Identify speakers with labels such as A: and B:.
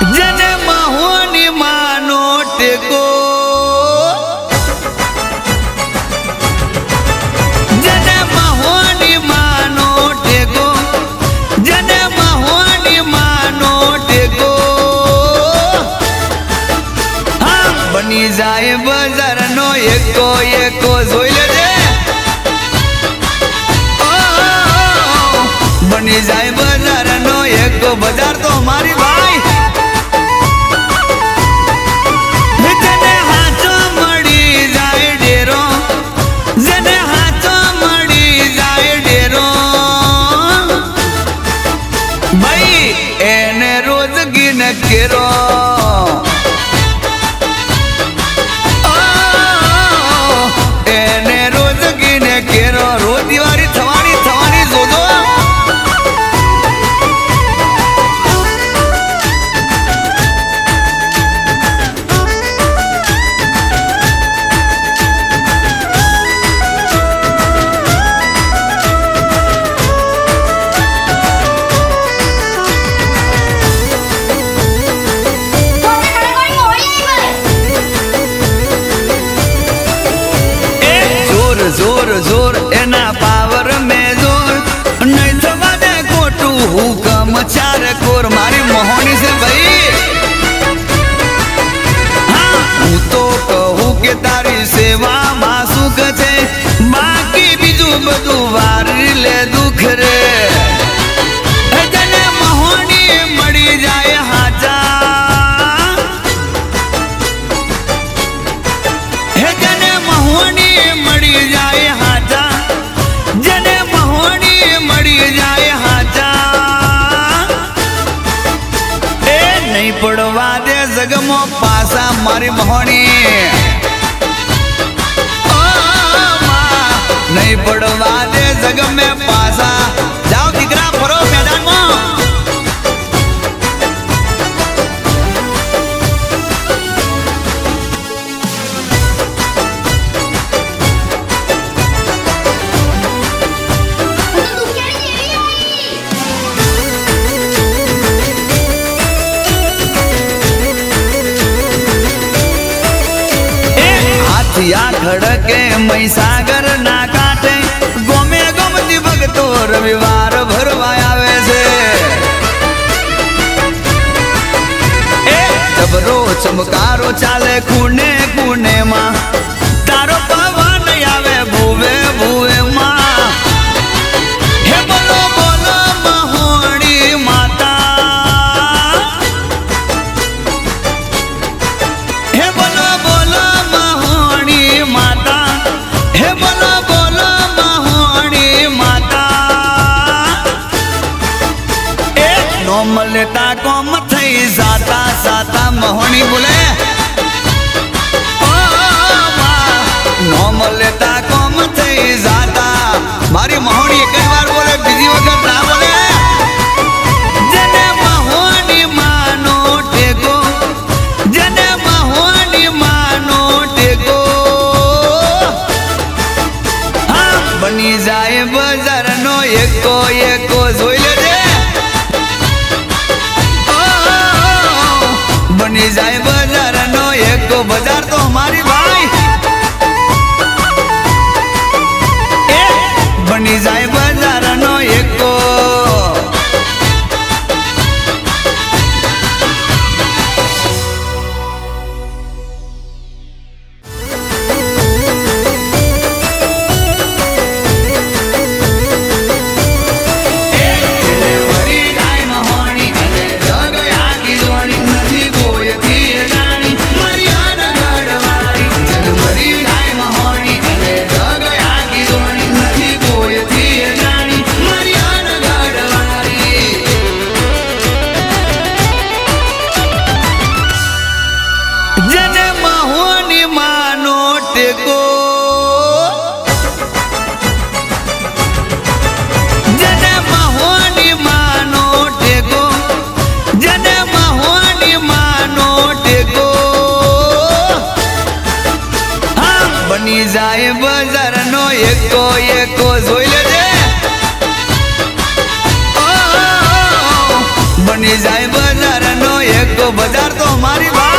A: जने महोनी मानो टेको जने महोनी मानो टेको जने महोनी मानो टेको हाँ बनी जाए बजार नो एको एको जोई लेजे बनी जाए बजार नो एको बजार तो हमारी भाई जने हाथों मड़ी जाए डेरो जने हाथों मड़ी जाए डेरो भाई एने रोज गिन केरो एने रोज गिन केरो रोज दिवारी थवानी थवानी जोजो जोर जोर एना पावर में जोर नहीं थवा दे कोटू हुकम चार कोर मारी मोहनी से भाई हाँ हूँ तो कहूँ के तारी सेवा में सुख छे बाकी बीजू बधु वार ले दुख रे जने मोहनी मड़ी जाए हाजा जने मोहनी मड़ी जाए हाजा जने मोहनी मड़ी जाए हाजा ए नहीं पड़वा दे जगमो पासा मारी मोहनी ओ मां नहीं पड़वा दे जग में पासा जाओ दिकरा फरो मैदान में या खड़के मैसागर ना काटे गोमे गोमती भगतो रविवार भरवा आवे से जबरो चमकारो चाले खूने खूने मां तारो पवन आवे भूवे भूवे मां हे बोलो बोलो महोनी माता हे बोलो बोलो माता हे बोलो बोलो महोनी माता एक नोमलता कोम थई जाता साता महोनी बोले ओ मां नोमलता कोम थई जाता मारी महोनी एक बार बोले बीजी वक्त ना बोले जने महोनी मानो टेको जने महोनी मानो टेको बनी जाए बजार नो एको एको जोई लेजे बनी जाए बजार नो एको बजार तो हमारी भाई बनी जाए बजार नो एको बनी जाए बजार नो एको एको जोई लेजे बनी जाए बजार नो एको ભેગો બજાર તો અમારી વાત